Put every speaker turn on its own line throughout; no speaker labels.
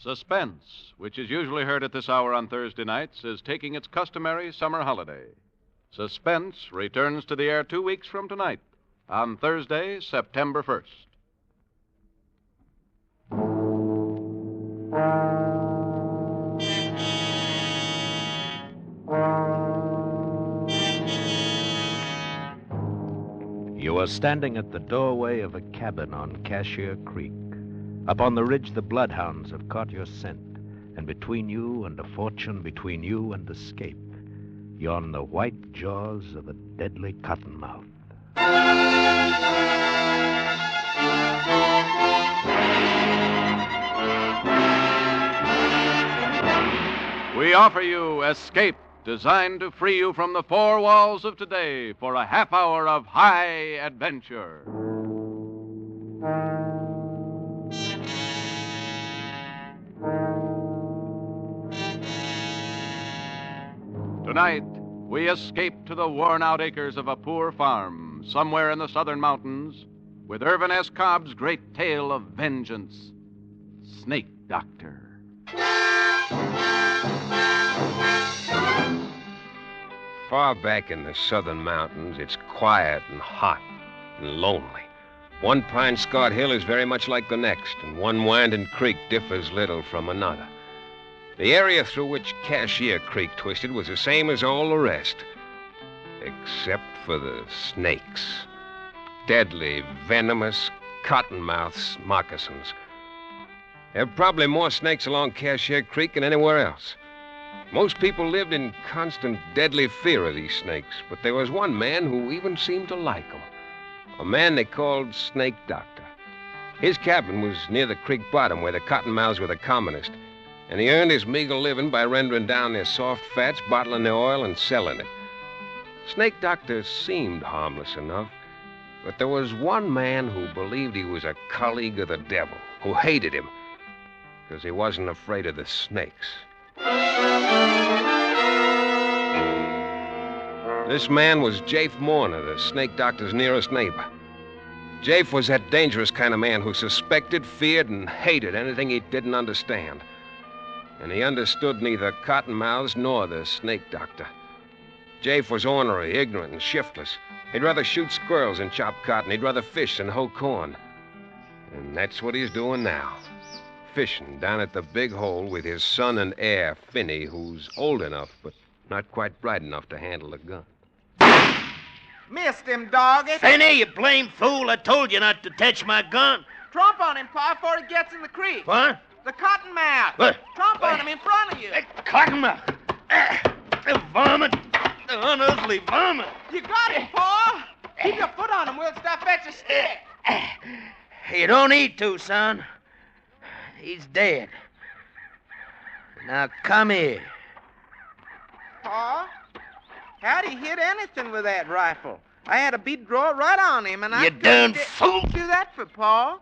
Suspense, which is usually heard at this hour on Thursday nights, is taking its customary summer holiday. Suspense returns to the air 2 weeks from tonight, on Thursday, September 1st.
You are standing at the doorway of a cabin on Cashier Creek. Up on the ridge, the bloodhounds have caught your scent, and between you and a fortune, between you and escape, yawn the white jaws of a deadly cottonmouth.
We offer you Escape, designed to free you from the four walls of today for a half hour of high adventure. Tonight, we escape to the worn-out acres of a poor farm somewhere in the southern mountains with Irvin S. Cobb's great tale of vengeance, Snake Doctor.
Far back in the southern mountains, it's quiet and hot and lonely. One pine-scarred hill is very much like the next, and one winding creek differs little from another. The area through which Cashier Creek twisted was the same as all the rest, except for the snakes. Deadly, venomous, cottonmouth moccasins. There are probably more snakes along Cashier Creek than anywhere else. Most people lived in constant, deadly fear of these snakes, but there was one man who even seemed to like them. A man they called Snake Doctor. His cabin was near the creek bottom where the cottonmouths were the commonest, and he earned his meager living by rendering down their soft fats, bottling their oil, and selling it. Snake Doctor seemed harmless enough, but there was one man who believed he was a colleague of the devil, who hated him, because he wasn't afraid of the snakes. This man was Jafe Mourner, the Snake Doctor's nearest neighbor. Jafe was that dangerous kind of man who suspected, feared, and hated anything he didn't understand. And he understood neither cottonmouths nor the Snake Doctor. Jafe was ornery, ignorant, and shiftless. He'd rather shoot squirrels than chop cotton. He'd rather fish than hoe corn. And that's what he's doing now. Fishing down at the Big Hole with his son and heir, Finney, who's old enough but not quite bright enough to handle a gun.
Missed him, doggy.
Finney, you blame fool. I told you not to touch my gun.
Tromp on him, Pa, before he gets in the creek.
What?
The cottonmouth.
What?
Tromp on him in front of you.
Cottonmouth. The varmint. The unearthly varmint.
You got him, Pa. Keep your foot on him. We'll stop at your stick.
You don't need to, son. He's dead. Now come here.
Pa, how'd he hit anything with that rifle? I had a bead draw right on him, and
You darn fool.
Do that for Pa.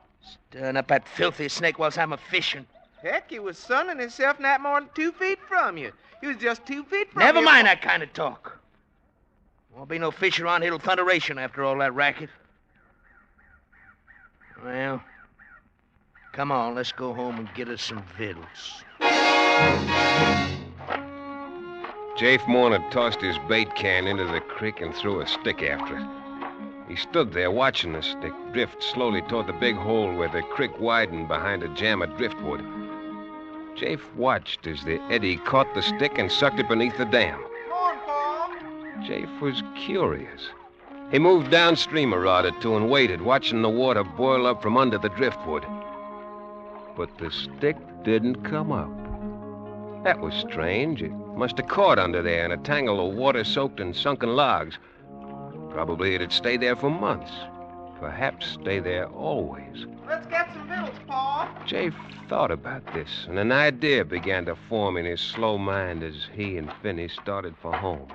Stirring up that filthy snake whilst I'm a-fishing.
Heck, he was sunning himself not more than 2 feet from you. He was just 2 feet from you.
Never mind that kind of talk. Won't be no fish around here till thunderation after all that racket. Well, come on, let's go home and get us some victuals.
Jafe Mourner tossed his bait can into the creek and threw a stick after it. He stood there watching the stick drift slowly toward the Big Hole where the creek widened behind a jam of driftwood. Jafe watched as the eddy caught the stick and sucked it beneath the dam.
Come on, Pa.
Jafe was curious. He moved downstream a rod or two and waited, watching the water boil up from under the driftwood. But the stick didn't come up. That was strange. It must have caught under there in a tangle of water-soaked and sunken logs. Probably it had stayed there for months. Perhaps stay there always.
Let's get some victuals, Pa.
Jafe thought about this, and an idea began to form in his slow mind as he and Finney started for home.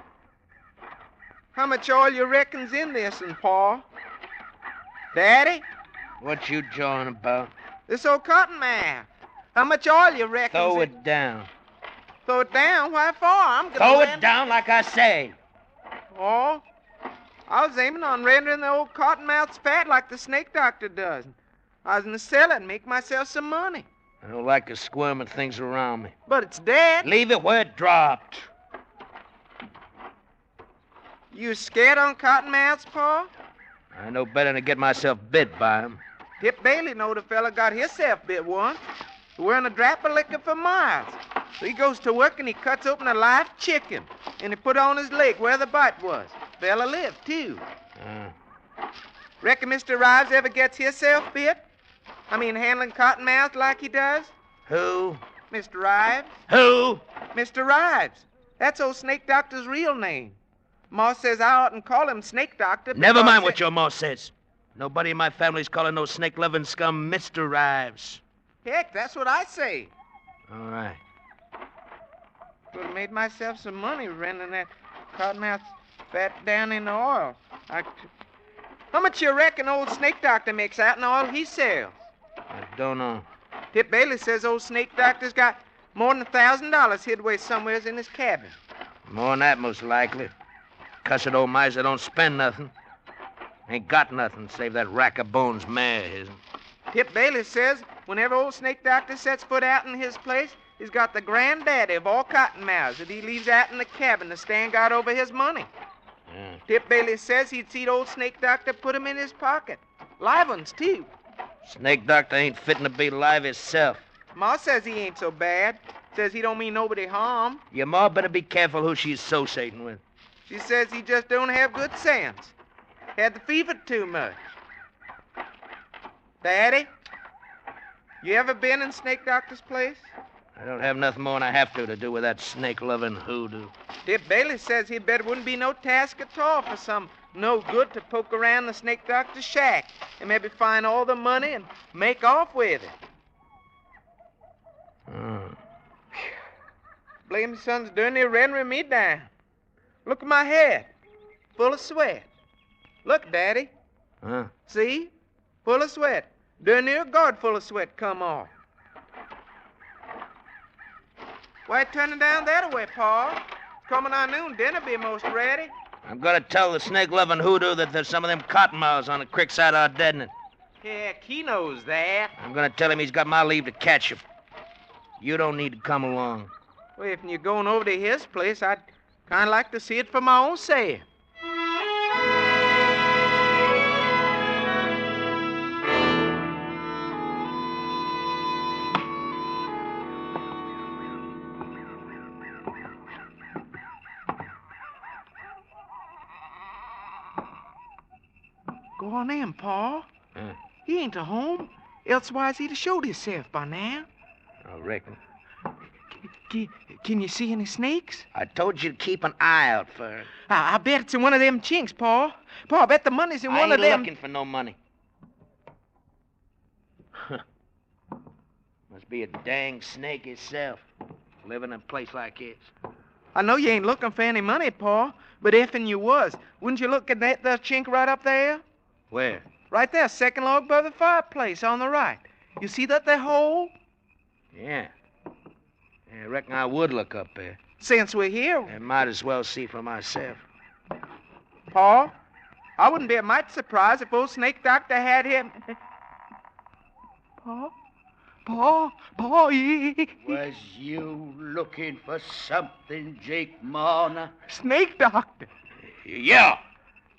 How much oil you reckon's in this, and Pa? Daddy?
What you jawing about?
This old cottonmouth. How much oil you reckon's
Throw
in...
it down.
Throw it down? Why for? I'm gonna
Throw
land...
it down like I say.
Oh, I was aiming on rendering the old cottonmouths fat like the Snake Doctor does. I was going to sell it and make myself some money.
I don't like a squirming things around me.
But it's dead.
Leave it where it dropped.
You scared on Cottonmouths, Pa?
I know better than to get myself bit by him.
Tip Bailey knowed a fella got himself bit once. Wearing a drap of liquor for miles. So he goes to work and he cuts open a live chicken. And he put it on his leg where the bite was. Fella lived, too. Reckon Mr. Rives ever gets himself bit? I mean, handling Cottonmouth like he does?
Who?
Mr. Rives.
Who?
Mr. Rives. That's old Snake Doctor's real name. Ma says I oughtn't call him Snake Doctor.
Never mind what your ma says. Nobody in my family's calling no snake-loving scum Mr. Rives.
Heck, that's what I say.
All right.
Could have made myself some money renting that Cottonmouth fat down in the oil. How much you reckon old Snake Doctor makes out in oil he sells?
I don't know.
Tip Bailey says old Snake Doctor's got more than $1,000 hid away somewheres in his cabin.
More than that, most likely. Cussed old miser don't spend nothing. Ain't got nothing save that rack of bones mare of his'n.
Tip Bailey says whenever old Snake Doctor sets foot out in his place, he's got the granddaddy of all Cottonmouths that he leaves out in the cabin to stand guard over his money.
Yeah.
Tip Bailey says he'd seen old Snake Doctor put 'em in his pocket. Live ones, too.
Snake Doctor ain't fitting to be live himself.
Ma says he ain't so bad. Says he don't mean nobody harm.
Your ma better be careful who she's associating with.
She says he just don't have good sense. Had the fever too much. Daddy, you ever been in Snake Doctor's place?
I don't have nothing more than I have to do with that snake-loving hoodoo.
Tip Bailey says he'd bet it wouldn't be no task at all for some no good to poke around the Snake Doctor's shack and maybe find all the money and make off with it. Blame the sun's darn near rendering me down. Look at my head, full of sweat. Look, Daddy.
Huh?
See? Full of sweat. Darn near a guard full of sweat come off. Why turning down that way, Pa? It's coming on noon. Dinner be most ready.
I'm gonna tell the snake-loving hoodoo that there's some of them cottonmouths on the creek side of our deadening.
Heck, he knows that.
I'm gonna tell him he's got my leave to catch him. You don't need to come along.
Well, if you're going over to his place, I'd kind of like to see it for my own self. Go on in, Pa. He ain't at home. Elsewise, he'd have showed himself by now.
I reckon.
Can you see any snakes?
I told you to keep an eye out for him.
I bet it's in one of them chinks, Pa. Pa, I bet the money's in one of them.
I ain't looking for no money. Must be a dang snake itself, living in a place like this.
I know you ain't looking for any money, Pa, but if'n you was, wouldn't you look at that there chink right up there?
Where?
Right there, second log by the fireplace on the right. You see that there hole?
Yeah. I reckon I would look up there.
Since we're here.
I might as well see for myself.
Pa, I wouldn't be a mite surprised if old Snake Doctor had him. Pa?
Was you looking for something, Jake Marner?
Snake Doctor.
Yeah.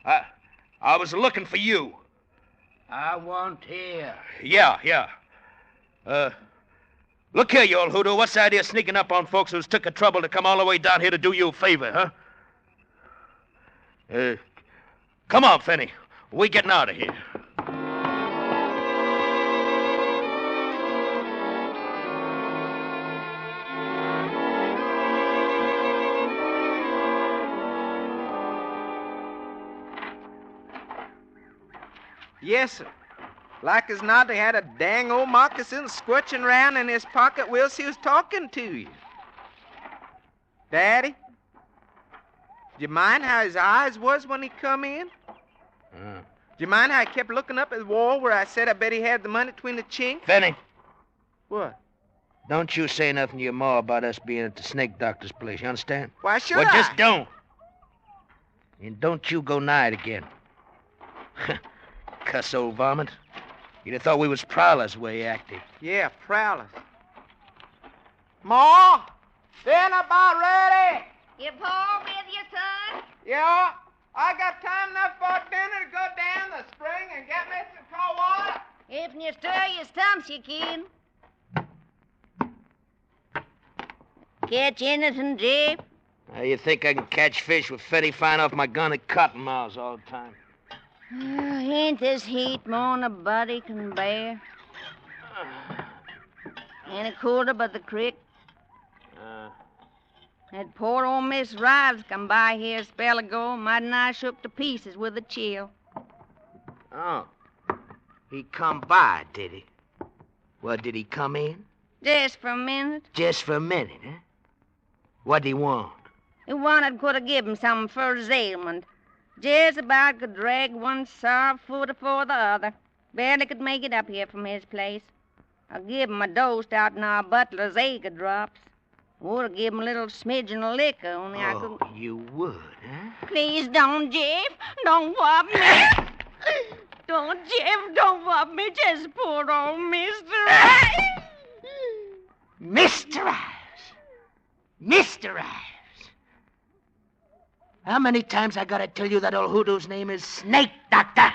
I was looking for you.
I want here.
Yeah. Look here, you old hoodoo. What's the idea of sneaking up on folks who's took the trouble to come all the way down here to do you a favor, huh? Come on, Fenny. We're getting out of here.
Yes, sir. Like as not, he had a dang old moccasin squirching around in his pocket whilst he was talking to you. Daddy, do you mind how his eyes was when he come in? Do you mind how he kept looking up at the wall where I said I bet he had the money between the chinks?
Fenny.
What?
Don't you say nothing to your ma about us being at the Snake Doctor's place, you understand?
Why should
Well,
I?
just don't. And don't you go nigh it again. Cuss old varmint. You'd have thought we was prowlers the way he acted.
Yeah, prowlers. Ma, dinner about ready.
Your Pa with you, son?
Yeah, I got time enough for dinner to go down the spring and get me some cold water.
If you stir your stumps, you can. Catch anything, Jeff?
You think I can catch fish with Fetty flying off my gun at cottonmouths all the time?
Ain't this heat more than a body can bear? Any cooler but the creek? That poor old Miss Rives come by here a spell ago, mighty nigh shook to pieces with a chill.
Oh. He come by, did he? Well, did he come in?
Just for a minute.
Just for a minute, huh? What'd he want?
He wanted could have give him something for his ailment. Just about could drag one sour foot afore the other. Barely could make it up here from his place. I give him a dose out in our butler's acre drops. Would have give him a little smidgen of liquor, only I couldn't.
Oh, you would, huh?
Please don't, Jeff. Don't whop me. Don't, Jeff, don't whop me. Just poor old Mr. Ives.
Mr. Ives! Mr. Ives! How many times I gotta tell you that old hoodoo's name is Snake Doctor?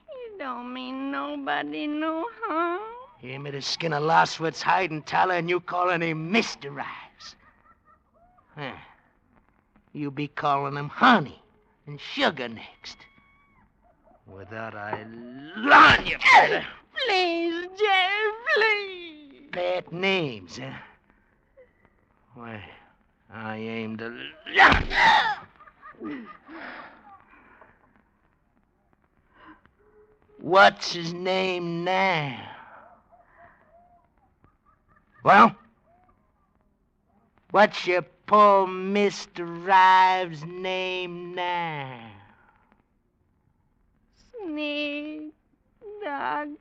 You don't mean nobody no harm.
He made a skin of Lostwit's hide and tallow, and you calling him Mr. Ives. Huh. You be calling him Honey and Sugar next. Without I learn you, fella.
Please, Jeff, please.
Bad names, huh? Why, I aim to learn. What's his name now? Well? What's your poor Mr. Rives' name now?
Snake Doctor.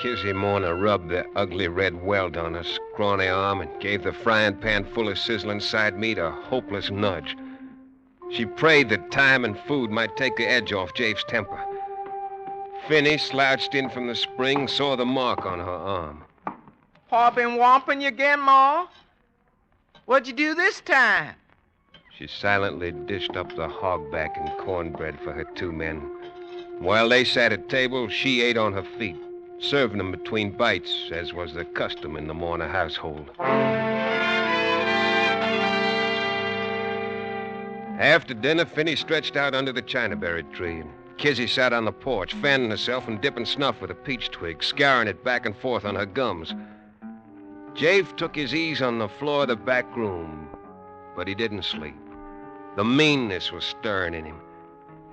Kizzy Mona rubbed the ugly red welt on her scrawny arm and gave the frying pan full of sizzling side meat a hopeless nudge. She prayed that time and food might take the edge off Jafe's temper. Finney slouched in from the spring, saw the mark on her arm.
Pa been whomping you again, Ma? What'd you do this time?
She silently dished up the hogback and cornbread for her two men. While they sat at table, she ate on her feet, serving them between bites, as was the custom in the Morna household. After dinner, Finney stretched out under the chinaberry tree. Kizzy sat on the porch, fanning herself and dipping snuff with a peach twig, scouring it back and forth on her gums. Jafe took his ease on the floor of the back room, but he didn't sleep. The meanness was stirring in him,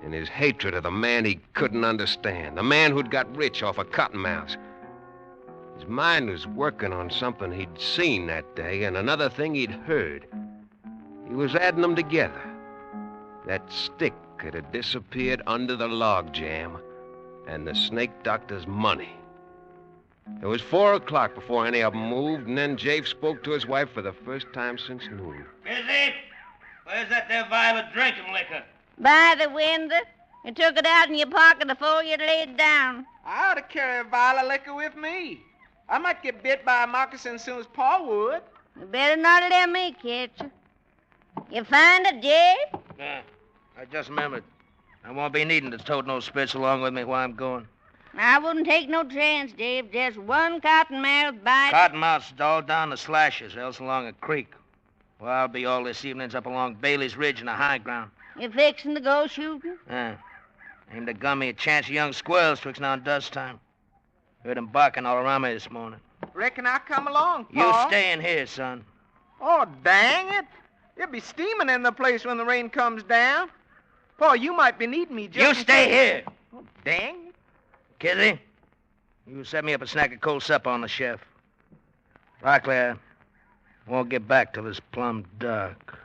and his hatred of the man he couldn't understand, the man who'd got rich off of cottonmouths. His mind was working on something he'd seen that day and another thing he'd heard. He was adding them together. That stick had disappeared under the log jam, and the Snake Doctor's money. It was 4 o'clock before any of them moved, and then Jafe spoke to his wife for the first time since noon.
Busy? Where's that there vial of drinking liquor?
By the window. You took it out in your pocket before you laid down.
I ought to carry a vial of liquor with me. I might get bit by a moccasin as soon as Pa would.
You better not let me catch you. You find it, Jeff?
Yeah, I just remembered. I won't be needing to tote no spits along with me while I'm going.
I wouldn't take no chance, Dave. Just one cottonmouth bite.
Cottonmouths all down the slashes, else along a creek. Well, I'll be all this evening's up along Bailey's Ridge in the high ground.
You fixing to go shooting?
Aim to gun me a chance of young squirrels twixt now and dusk time. Heard 'em barking all around me this morning.
Reckon I'll come along,
You
Pa.
stay in here, son.
Oh, dang it. It'll be steaming in the place when the rain comes down. Pa, you might be needing me just...
You stay here.
Oh, dang it.
Kizzy, you set me up a snack of cold supper on the chef. Likely I won't get back till it's plumb dark.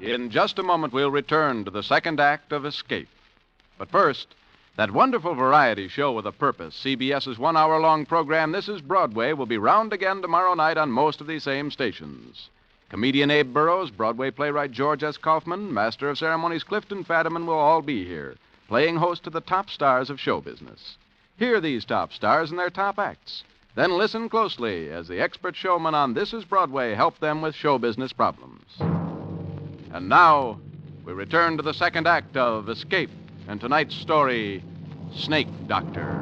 In just a moment, we'll return to the second act of Escape. But first, That wonderful variety show with a purpose, CBS's 1 hour-long program, This is Broadway, will be round again tomorrow night on most of these same stations. Comedian Abe Burrows, Broadway playwright George S. Kaufman, Master of Ceremonies Clifton Fadiman will all be here, playing host to the top stars of show business. Hear these top stars and their top acts. Then listen closely as the expert showmen on This is Broadway help them with show business problems. And now, we return to the second act of Escape and tonight's story, Snake Doctor.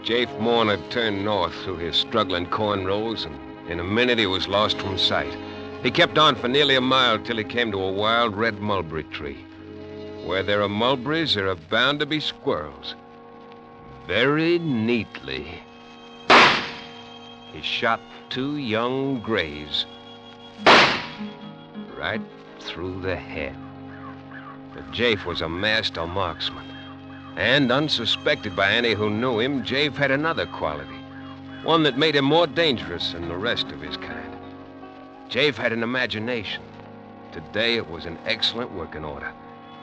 Jafe Morn had turned north through his struggling corn rows, and in a minute he was lost from sight. He kept on for nearly a mile till he came to a wild red mulberry tree. Where there are mulberries, there are bound to be squirrels. Very neatly, he shot 2 young grays right through the head. But Jafe was a master marksman. And unsuspected by any who knew him, Jafe had another quality, one that made him more dangerous than the rest of his kind. Jafe had an imagination. Today it was in excellent working order.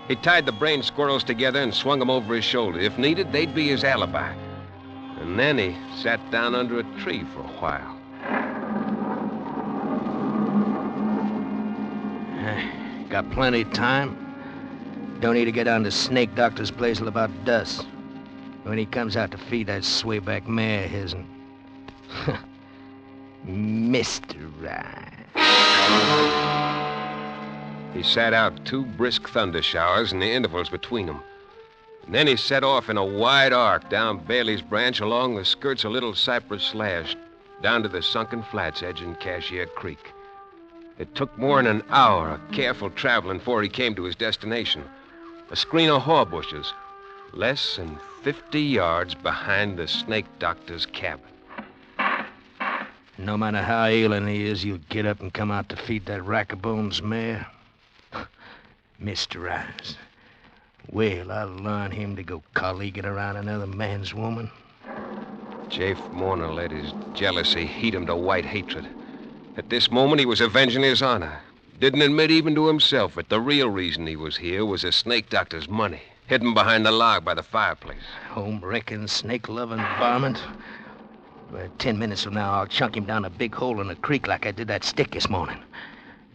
He tied the brain squirrels together and swung them over his shoulder. If needed, they'd be his alibi. And then he sat down under a tree for a while.
Got plenty of time. Don't need to get down to Snake Doctor's place till about dusk. When he comes out to feed that swayback mare of his. Mr. Ryan.
He sat out 2 brisk thunder showers and the intervals between them. And then he set off in a wide arc down Bailey's Branch along the skirts of Little Cypress Slash, down to the sunken flats edging Cashier Creek. It took more than an hour of careful traveling before he came to his destination, a screen of haw bushes, less than 50 yards behind the Snake Doctor's cabin.
No matter how ailing he is, he'll get up and come out to feed that rack-a-bones mare. Mr. Ryan. Well, I'll learn him to go colleaguing around another man's woman.
Jafe Morner let his jealousy heat him to white hatred. At this moment, he was avenging his honor. Didn't admit even to himself that the real reason he was here was the Snake Doctor's money, hidden behind the log by the fireplace.
Home-wrecking, snake-loving varmint. 10 minutes from now, I'll chunk him down a big hole in the creek like I did that stick this morning.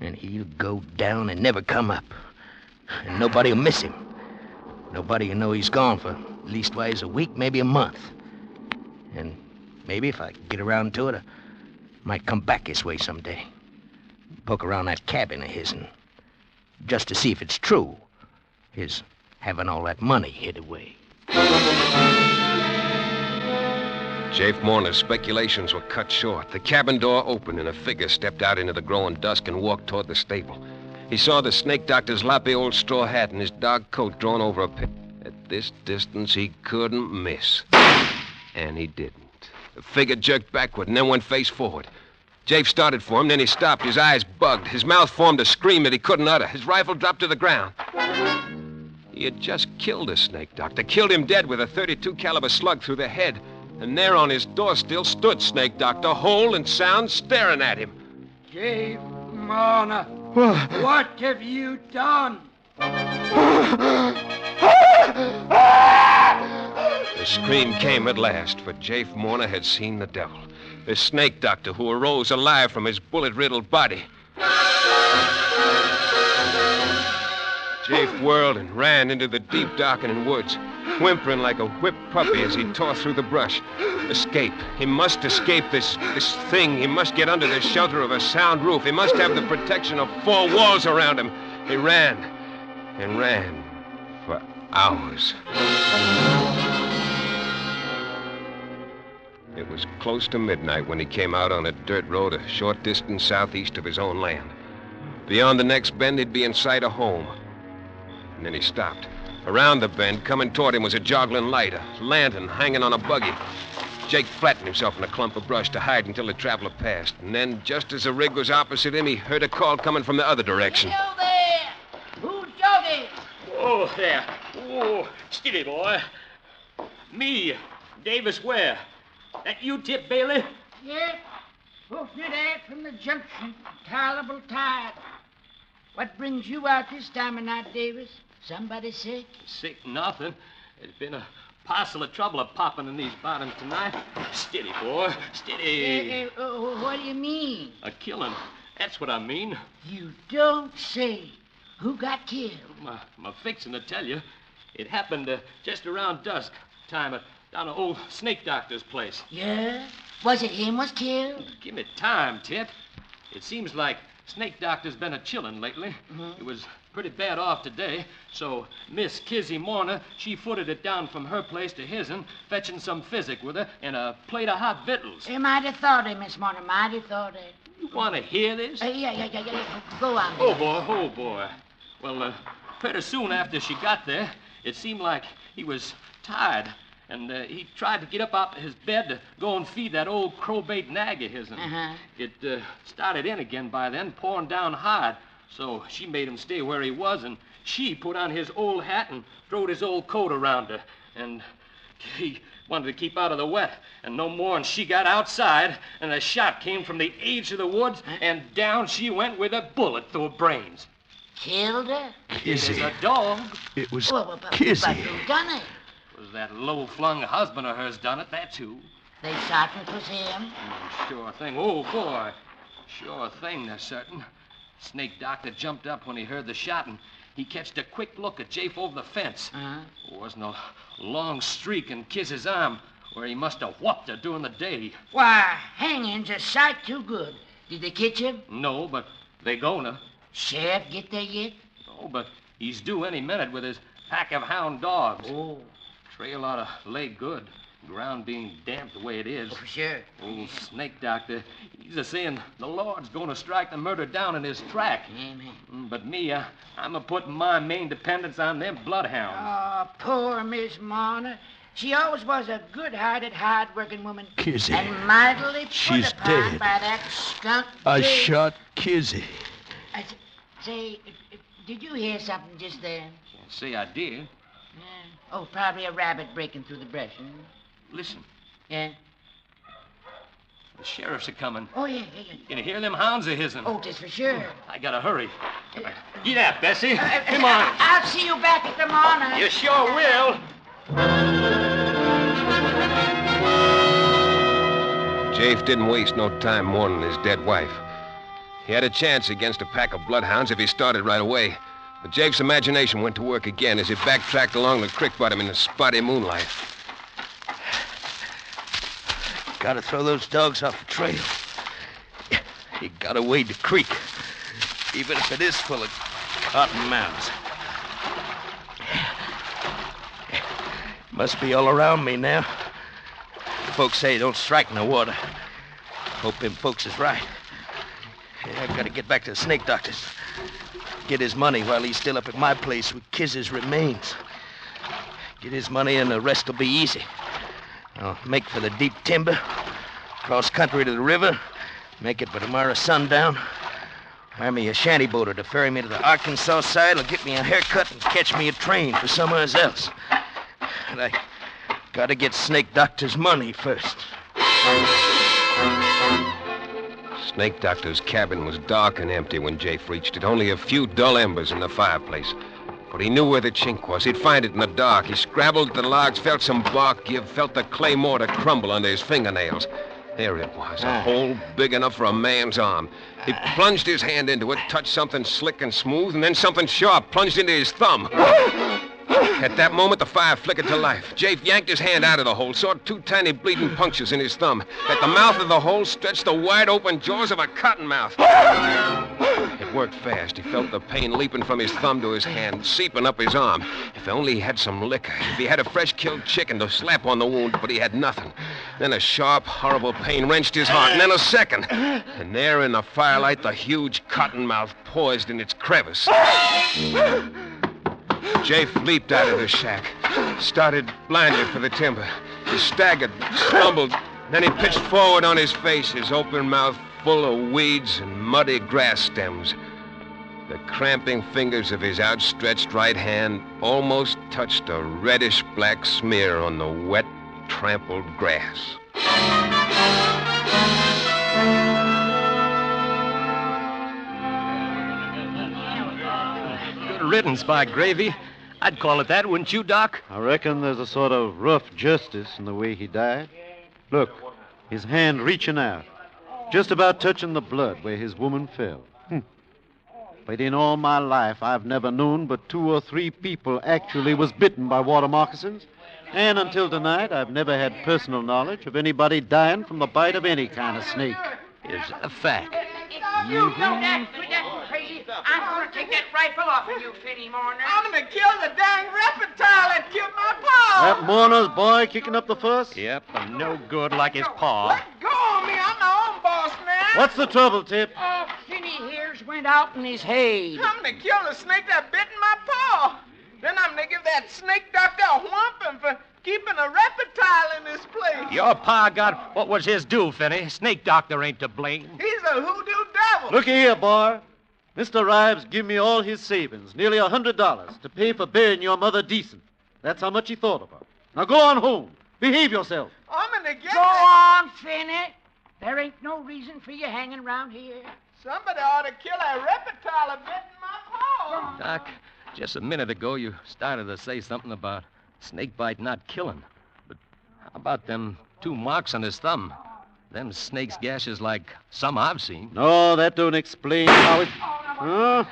And he'll go down and never come up. And nobody'll miss him. Nobody'll know he's gone for leastwise a week, maybe a month. And maybe if I get around to it, I might come back this way someday. Poke around that cabin of his, and just to see if it's true, his having all that money hid away.
Jafe Morner's speculations were cut short. The cabin door opened, and a figure stepped out into the growing dusk and walked toward the stable. He saw the Snake Doctor's loppy old straw hat and his dark coat drawn over a pit. At this distance, he couldn't miss. And he didn't. The figure jerked backward and then went face forward. Jafe started for him, then he stopped. His eyes bugged. His mouth formed a scream that he couldn't utter. His rifle dropped to the ground. He had just killed a Snake Doctor, killed him dead with a .32 caliber slug through the head. And there on his door still stood Snake Doctor, whole and sound, staring at him.
Jafe Morner, what have you done?
The scream came at last, for Jafe Morner had seen the devil. The Snake Doctor who arose alive from his bullet-riddled body. Jafe whirled and ran into the deep, darkening woods, whimpering like a whipped puppy as he tore through the brush. Escape. He must escape this thing. He must get under the shelter of a sound roof. He must have the protection of 4 walls around him. He ran and ran for hours. It was close to midnight when he came out on a dirt road a short distance southeast of his own land. Beyond the next bend, he'd be in sight of home. And then he stopped. Around the bend, coming toward him, was a joggling light, a lantern hanging on a buggy. Jake flattened himself in a clump of brush to hide until the traveler passed. And then, just as the rig was opposite him, he heard a call coming from the other direction.
Hello there! Who's jogging?
Oh, there. Oh, steady, boy. Me, Davis Ware. That you, Tip Bailey?
Yes. Hoofing it out from the junction. Tolerable tired. What brings you out this time of night, Davis? Somebody sick?
Sick nothing. There's been a parcel of trouble popping in these bottoms tonight. Steady, boy. Steady.
What do you mean?
A killing. That's what I mean.
You don't say. Who got killed?
I'm fixing to tell you. It happened just around dusk time down at old snake doctor's place.
Yeah? Was it him was killed?
Give me time, Tip. It seems like snake doctor's been a-chillin' lately.
Mm-hmm.
It was pretty bad off today, so Miss Kizzy Morner, she footed it down from her place to his'n, fetching some physic with her and a plate of hot victuals.
Might have thought it, Miss Morner. Might have thought it.
You want to hear this?
Yeah. Go on.
Oh, boy. Well, pretty soon after she got there, it seemed like he was tired, and he tried to get up out of his bed to go and feed that old crowbait nag of his'n.
Uh-huh.
It started in again by then, pouring down hard, so she made him stay where he was, and she put on his old hat and throwed his old coat around her, and he wanted to keep out of the wet, and no more, and she got outside, and a shot came from the edge of the woods, and down she went with a bullet through her brains.
Killed her?
Kizzy.
It is a dog.
It was
But
Kizzy.
who done it?
It was that low-flung husband of hers done it, that's who.
They certain it was him?
Sure thing. Oh, boy. Sure thing, they're certain. Snake doctor jumped up when he heard the shot, and he catched a quick look at Jafe over the fence.
Uh-huh.
There wasn't a long streak in Kiz's arm where he must have whopped her during the day.
Why, hanging's a sight too good. Did they catch him?
No, but they gonna.
Sheriff get there yet?
Oh, but he's due any minute with his pack of hound dogs.
Oh.
Trail ought to lay good. Ground being damp the way it is.
Oh, for sure.
Old snake doctor, he's a-saying the Lord's gonna strike the murder down in his track.
Amen.
But me, I'm a-putting my main dependence on them bloodhounds.
Oh, poor Miss Marner. She always was a good-hearted, hard-working woman.
Kizzy.
And mightily put
She's
upon
dead.
by that skunk.
I
Dave.
shot Kizzy.
Say, did you hear something just then?
Can't say I did.
Yeah. Oh, probably a rabbit breaking through the brush. Huh?
Listen,
Yeah.
the sheriffs are coming.
Oh, yeah.
Can you hear them hounds of his'n?
Oh, just for sure.
I gotta hurry. Get out, Bessie. Come on.
I'll see you back at the morning.
You sure will.
Jafe didn't waste no time mourning his dead wife. He had a chance against a pack of bloodhounds if he started right away. But Jafe's imagination went to work again as he backtracked along the creek bottom in the spotty moonlight.
Gotta throw those dogs off the trail. You gotta wade the creek, even if it is full of cotton mounds. Must be all around me now. Folks say don't strike in the water. Hope them folks is right. Yeah, I gotta get back to the snake doctor's. Get his money while he's still up at my place with Kiz's remains. Get his money and the rest will be easy. I'll make for the deep timber, cross country to the river, make it by tomorrow sundown. Hire me a shanty boater to ferry me to the Arkansas side. Will get me a haircut and catch me a train for somewhere else. And I gotta get Snake Doctor's money first.
Snake Doctor's cabin was dark and empty when Jafe reached it. Only a few dull embers in the fireplace. But he knew where the chink was. He'd find it in the dark. He scrabbled at the logs, felt some bark give, felt the clay mortar crumble under his fingernails. There it was, a hole big enough for a man's arm. He plunged his hand into it, touched something slick and smooth, and then something sharp plunged into his thumb. At that moment, the fire flickered to life. Jafe yanked his hand out of the hole, saw two tiny bleeding punctures in his thumb. At the mouth of the hole stretched the wide-open jaws of a cottonmouth. It worked fast. He felt the pain leaping from his thumb to his hand, seeping up his arm. If only he had some liquor. If he had a fresh-killed chicken to slap on the wound, but he had nothing. Then a sharp, horrible pain wrenched his heart, and then a second. And there in the firelight, the huge cottonmouth poised in its crevice. Jafe leaped out of the shack, started blinded for the timber. He staggered, stumbled, then he pitched forward on his face, his open mouth full of weeds and muddy grass stems. The cramping fingers of his outstretched right hand almost touched a reddish-black smear on the wet, trampled grass.
riddance, by gravy. I'd call it that, wouldn't you, Doc?
I reckon there's a sort of rough justice in the way he died. Look, his hand reaching out, just about touching the blood where his woman fell. But in all my life, I've never known but 2 or 3 people actually was bitten by water moccasins. And until tonight, I've never had personal knowledge of anybody dying from the bite of any kind of snake.
Is a fact.
You know that, crazy. I'm going to take that rifle off of you, Finny Mourner.
I'm going to kill the dang reptile that killed my pa.
That Mourner's boy kicking up the fuss?
Yep, and no good like his paw.
Let go of me. I'm my own boss now.
What's the trouble, Tip?
Oh, Finny here's went out in his head.
I'm going to kill the snake that bit my paw. Then I'm going to give that snake doctor a whumping for keeping a reptile in this place.
Your pa got what was his due, Finney. Snake doctor ain't to blame.
He's a hoodoo devil.
Looky here, boy. Mr. Rives give me all his savings, nearly $100, to pay for burying your mother decent. That's how much he thought of her. Now go on home. Behave yourself.
I'm going to get
Go on, Finny. There ain't no reason for you hanging around here.
Somebody ought to kill that reptile that bit my paw.
Doc, just a minute ago you started to say something about snake bite not killing. But how about them 2 marks on his thumb? Them snake's gashes like some I've seen.
No, that don't explain how it... Huh?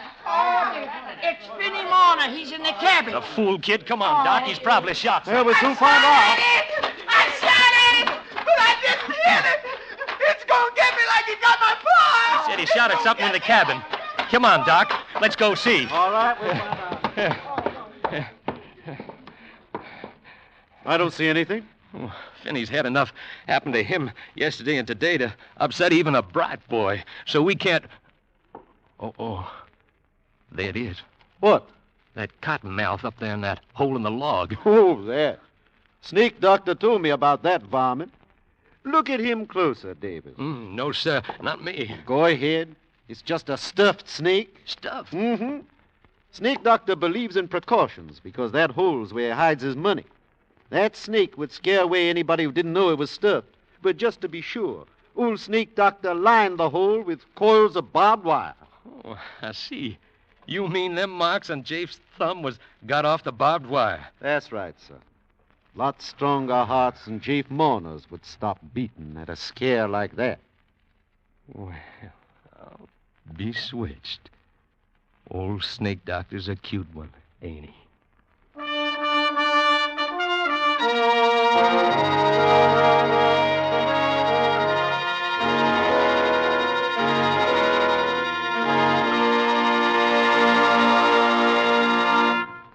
It's Finny Mourner. He's in the cabin.
The fool kid. Come on, Doc. He's probably shot.
There was 2 find out.
I shot him, but I didn't hit it. It's going to get me like he got my paw.
He said he shot at something in the cabin. Come on, Doc. Let's go see.
All right, we'll find out. I don't see anything.
Oh, Finney's had enough happen to him yesterday and today to upset even a bright boy. So we can't... Oh. There it is.
What?
That cottonmouth up there in that hole in the log.
Oh, that. Snake doctor told me about that varmint. Look at him closer, Davis.
No, sir. Not me.
Go ahead. It's just a stuffed snake.
Stuffed?
Mm-hmm. Snake doctor believes in precautions because that hole's where he hides his money. That snake would scare away anybody who didn't know it was stuffed. But just to be sure, old snake doctor lined the hole with coils of barbed wire.
Oh, I see. You mean them marks on Jafe's thumb was got off the barbed wire?
That's right, sir. Lots stronger hearts than Jafe Mourner's would stop beating at a scare like that.
Well, I'll be switched. Old snake doctor's a cute one, ain't he?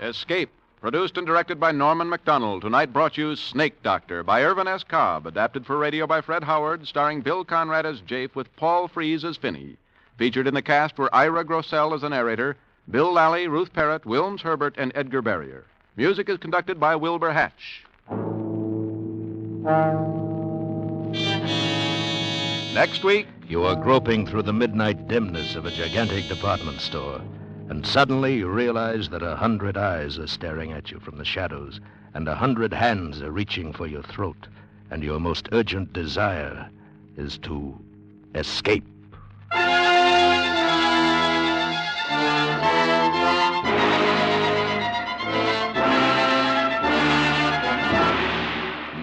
Escape, produced and directed by Norman MacDonald. Tonight brought you Snake Doctor by Irvin S. Cobb, adapted for radio by Fred Howard, starring Bill Conrad as Jafe with Paul Frees as Finney. Featured in the cast were Ira Grossell as the narrator, Bill Lally, Ruth Parrott, Wilms Herbert, and Edgar Barrier. Music is conducted by Wilbur Hatch. Next week...
You are groping through the midnight dimness of a gigantic department store, and suddenly you realize that 100 eyes are staring at you from the shadows, and 100 hands are reaching for your throat, and your most urgent desire is to escape.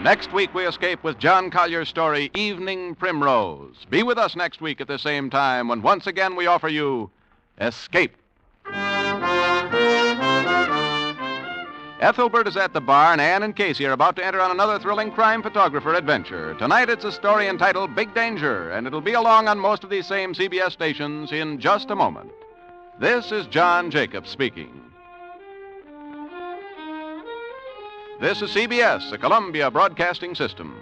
Next week, we escape with John Collier's story, Evening Primrose. Be with us next week at the same time when once again we offer you Escape. Ethelbert is at the bar, and Anne and Casey are about to enter on another thrilling crime photographer adventure. Tonight, it's a story entitled Big Danger, and it'll be along on most of these same CBS stations in just a moment. This is John Jacobs speaking. This is CBS, the Columbia Broadcasting System.